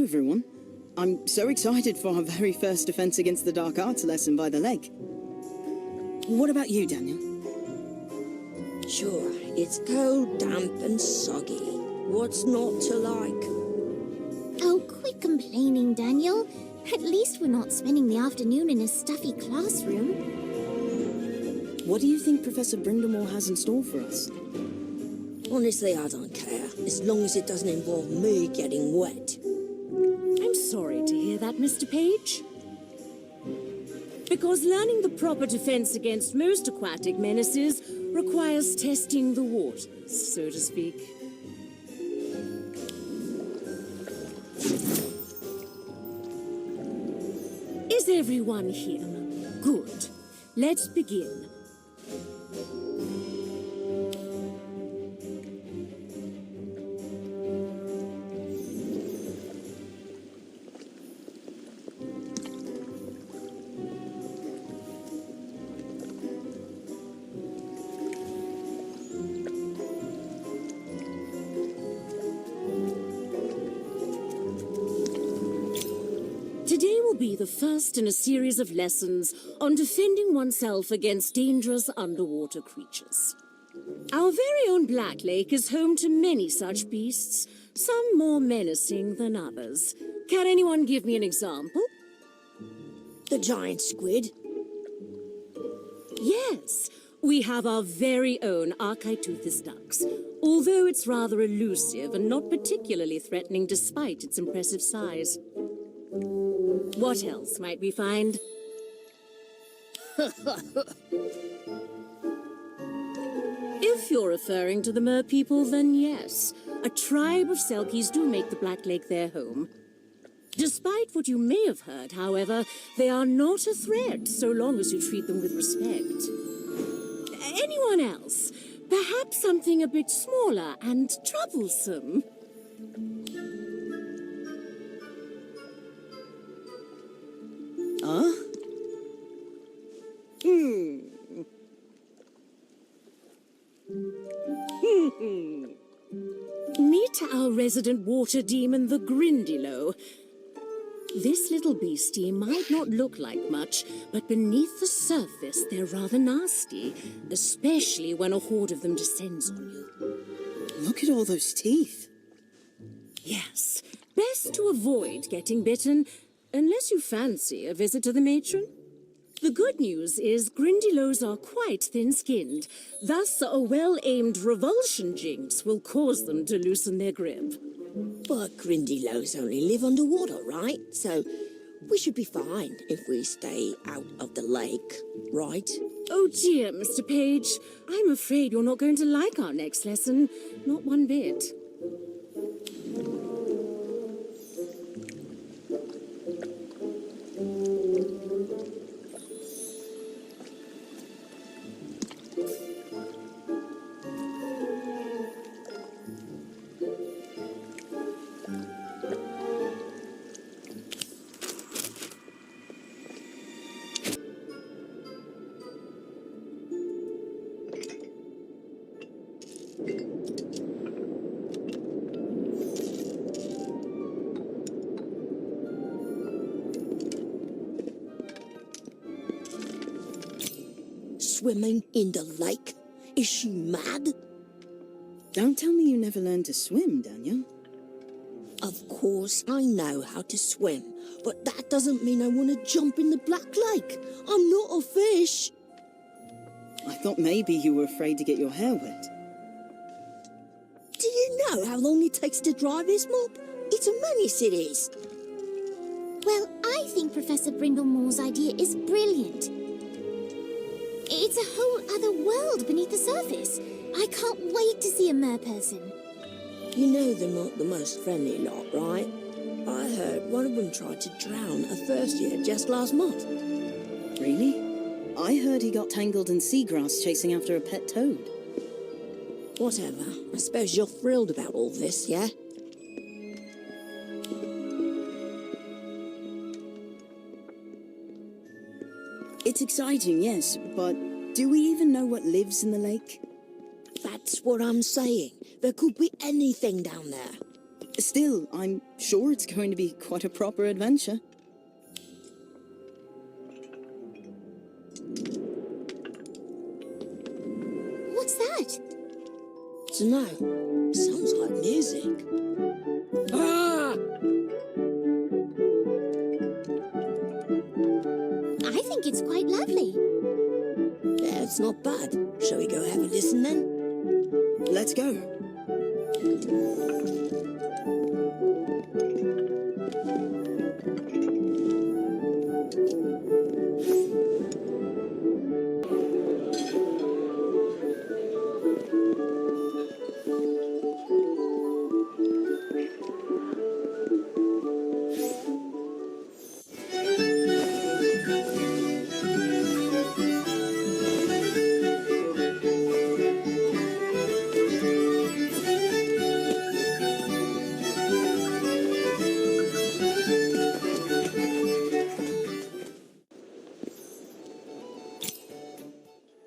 Hello, everyone. I'm so excited for our very first Defense Against the Dark Arts lesson by the lake. What about you, Daniel? Sure, it's cold, damp and soggy. What's not to like? Oh, quit complaining, Daniel. At least we're not spending the afternoon in a stuffy classroom. What do you think Professor Brindamore has in store for us? Honestly, I don't care, as long as it doesn't involve me getting wet. I'm sorry to hear that, Mr. Page. Because learning the proper defense against most aquatic menaces requires testing the waters, so to speak. Is everyone here? Good. Let's begin. Today will be the first in a series of lessons on defending oneself against dangerous underwater creatures. Our very own Black Lake is home to many such beasts, some more menacing than others. Can anyone give me an example? The giant squid. Yes, we have our very own Archaiteuthis ducks, although it's rather elusive and not particularly threatening despite its impressive size. What else might we find? If you're referring to the mer people, then yes. A tribe of Selkies do make the Black Lake their home. Despite what you may have heard, however, they are not a threat so long as you treat them with respect. Anyone else? Perhaps something a bit smaller and troublesome? Huh? Meet our resident water demon, the Grindilo. This little beastie might not look like much, but beneath the surface they're rather nasty, especially when a horde of them descends on you. Look at all those teeth. Yes, best to avoid getting bitten, unless you fancy a visit to the matron. The good news is Grindylows are quite thin-skinned, thus a well-aimed revulsion jinx will cause them to loosen their grip. But Grindylows only live underwater, right? So we should be fine if we stay out of the lake, right? Oh dear, Mr. Page, I'm afraid you're not going to like our next lesson, not one bit. Swimming in the lake? Is she mad? Don't tell me you never learned to swim, Daniel. Of course I know how to swim, but that doesn't mean I want to jump in the Black Lake. I'm not a fish. I thought maybe you were afraid to get your hair wet. Do you know how long it takes to dry this mop? It's a menace, it is. Well, I think Professor Brindlemore's idea is brilliant. It's a whole other world beneath the surface. I can't wait to see a merperson. You know they're not the most friendly lot, right? I heard one of them tried to drown a first year just last month. Really? I heard he got tangled in seagrass chasing after a pet toad. Whatever. I suppose you're thrilled about all this, yeah? It's exciting, yes, but do we even know what lives in the lake? That's what I'm saying. There could be anything down there. Still, I'm sure it's going to be quite a proper adventure. What's that? Dunno. Sounds like music. Ah! I think it's quite lovely. Yeah, it's not bad. Shall we go have a listen then? Let's go.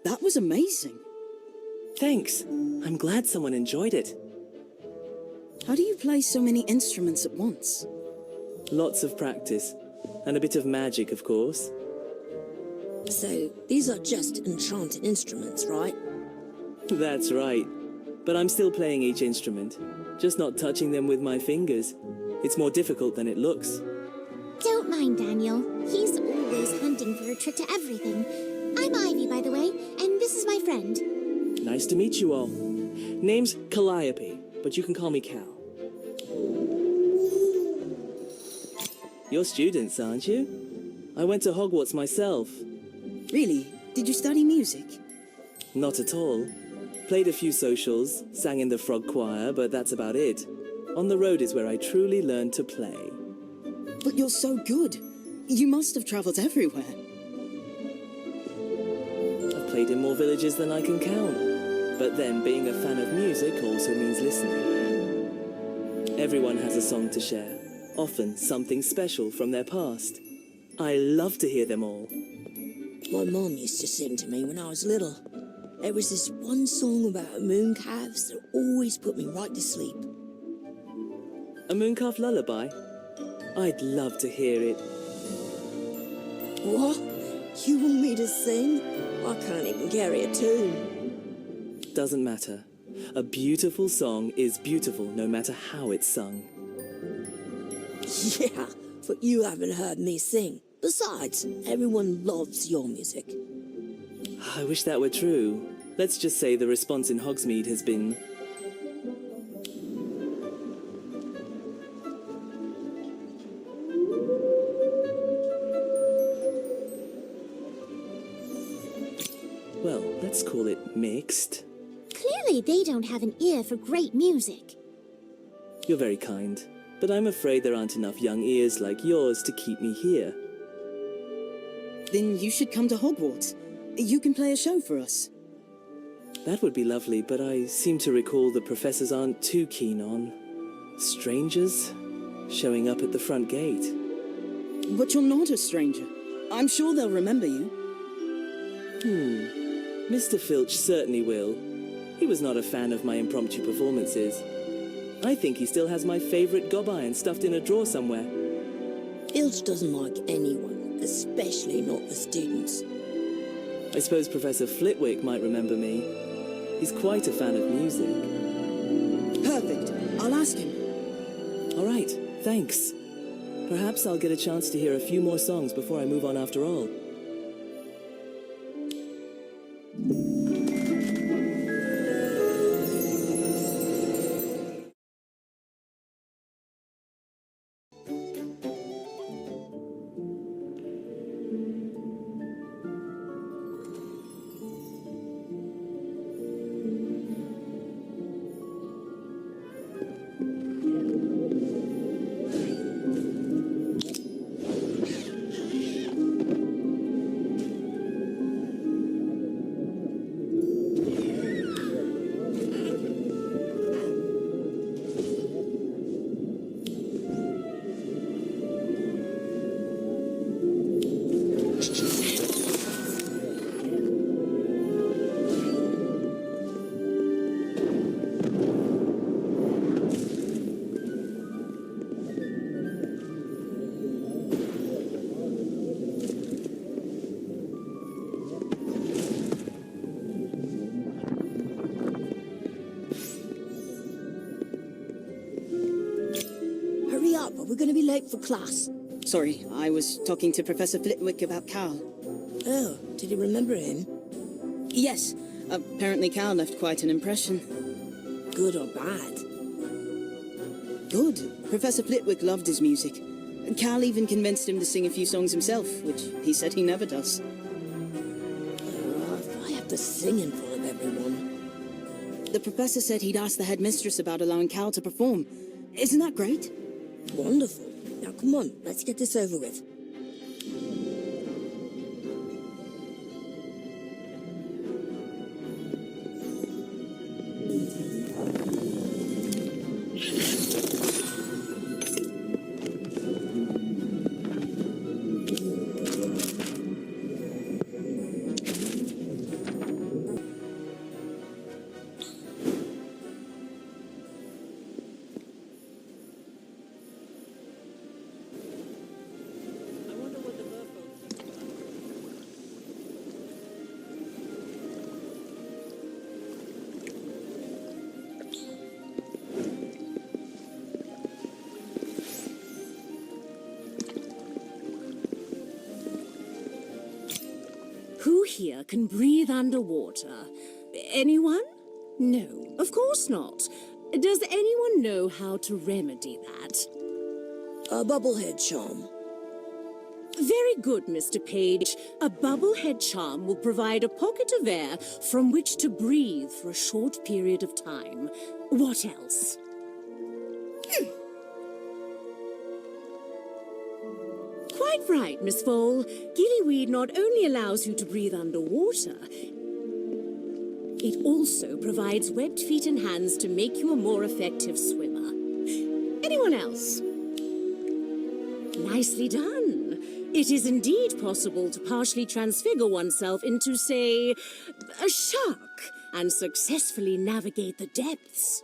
That was amazing. Thanks. I'm glad someone enjoyed it. How do you play so many instruments at once? Lots of practice. And a bit of magic, of course. So, these are just enchanted instruments, right? That's right. But I'm still playing each instrument. Just not touching them with my fingers. It's more difficult than it looks. Don't mind Daniel. He's always hunting for a trick to everything. I'm Ivy, by the way, and this is my friend. Nice to meet you all. Name's Calliope, but you can call me Cal. You're students, aren't you? I went to Hogwarts myself. Really? Did you study music? Not at all. Played a few socials, sang in the frog choir, but that's about it. On the road is where I truly learned to play. But you're so good. You must have travelled everywhere. I've played in more villages than I can count. But then being a fan of music also means listening. Everyone has a song to share, often something special from their past. I love to hear them all. My mom used to sing to me when I was little. There was this one song about mooncalves that always put me right to sleep. A mooncalf lullaby? I'd love to hear it. What? You want me to sing? I can't even carry a tune. Doesn't matter. A beautiful song is beautiful no matter how it's sung. Yeah, but you haven't heard me sing. Besides, everyone loves your music. I wish that were true. Let's just say the response in Hogsmeade has been... well, let's call it mixed. Clearly they don't have an ear for great music. You're very kind, but I'm afraid there aren't enough young ears like yours to keep me here. Then you should come to Hogwarts. You can play a show for us. That would be lovely, but I seem to recall the professors aren't too keen on strangers showing up at the front gate. But you're not a stranger. I'm sure they'll remember you. Mr. Filch certainly will. He was not a fan of my impromptu performances. I think he still has my favorite gob iron stuffed in a drawer somewhere. Filch doesn't like anyone, especially not the students. I suppose Professor Flitwick might remember me. He's quite a fan of music. Perfect. I'll ask him. All right, thanks. Perhaps I'll get a chance to hear a few more songs before I move on after all. late for class? Sorry, I was talking to Professor Flitwick about Cal. Oh, did you remember him? Yes, apparently Cal left quite an impression. Good or bad? Good. Professor Flitwick loved his music. Cal even convinced him to sing a few songs himself, which he said he never does. If I have to sing in front of everyone. The professor said he'd asked the headmistress about allowing Cal to perform. Isn't that great? Wonderful. Now come on, let's get this over with. Who here can breathe underwater? Anyone? No, of course not. Does anyone know how to remedy that? A bubblehead charm. Very good, Mr. Page. A bubblehead charm will provide a pocket of air from which to breathe for a short period of time. What else? Quite right, Miss Vole. Gillyweed not only allows you to breathe underwater, it also provides webbed feet and hands to make you a more effective swimmer. Anyone else? Nicely done. It is indeed possible to partially transfigure oneself into, say, a shark and successfully navigate the depths.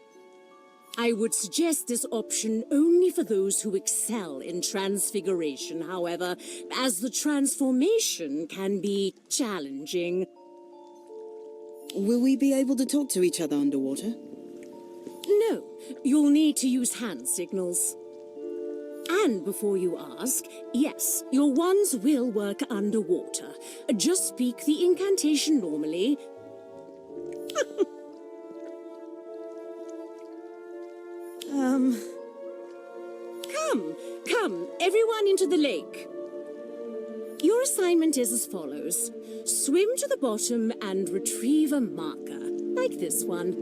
I would suggest this option only for those who excel in transfiguration, however, as the transformation can be challenging. Will we be able to talk to each other underwater? No, you'll need to use hand signals. And before you ask, yes, your wands will work underwater. Just speak the incantation normally. Come, everyone into the lake. Your assignment is as follows. Swim to the bottom and retrieve a marker, like this one.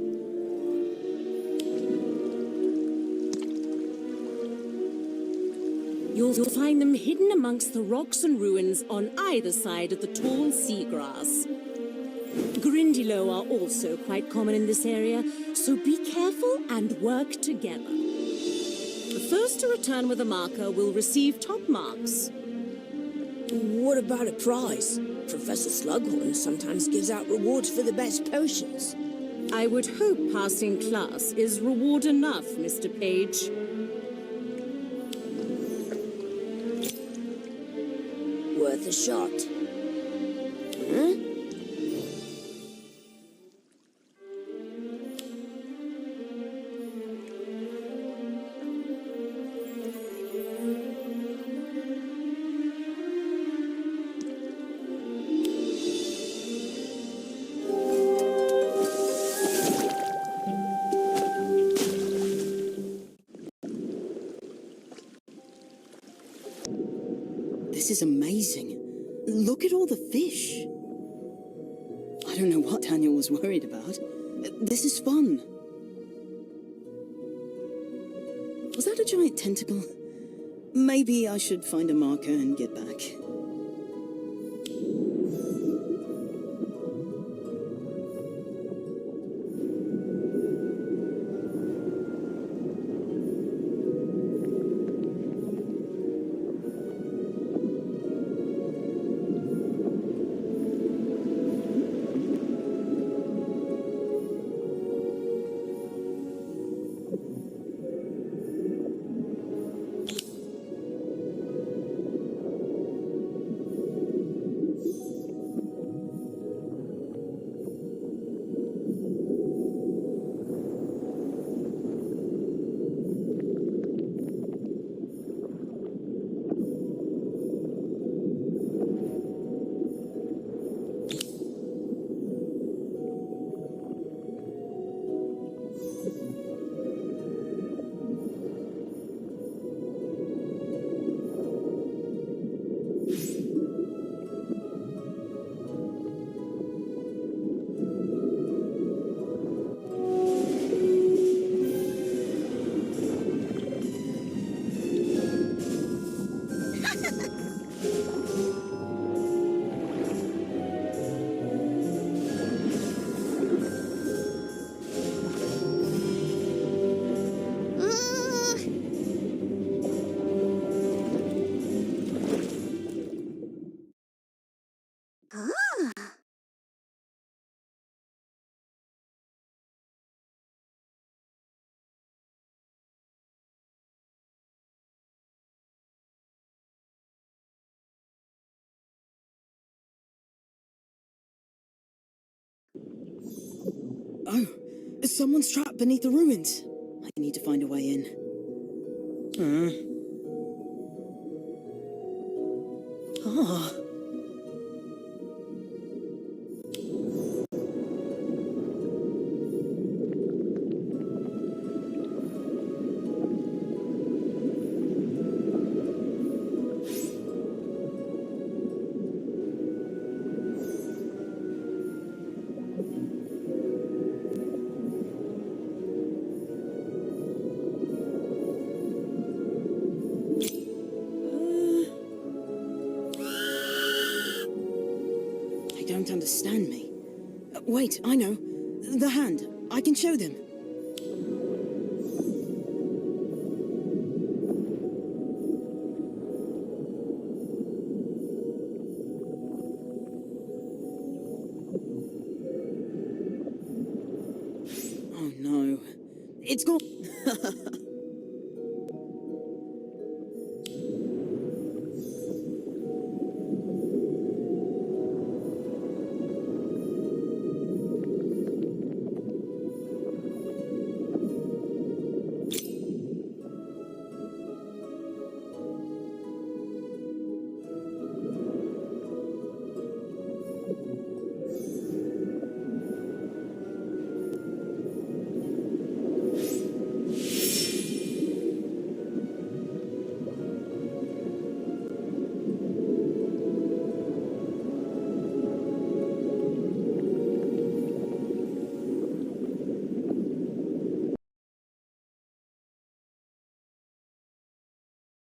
You'll find them hidden amongst the rocks and ruins on either side of the tall seagrass. Grindylow are also quite common in this area, so be careful and work together. The first to return with a marker will receive top marks. What about a prize? Professor Slughorn sometimes gives out rewards for the best potions. I would hope passing class is reward enough, Mr. Page. Worth a shot. Huh? This is amazing. Look at all the fish. I don't know what Daniel was worried about. This is fun. Was that a giant tentacle? Maybe I should find a marker and get back. Oh, someone's trapped beneath the ruins. I need to find a way in. Ah. Don't understand me. Wait, I know. The hand. I can show them. Oh no. It's gone.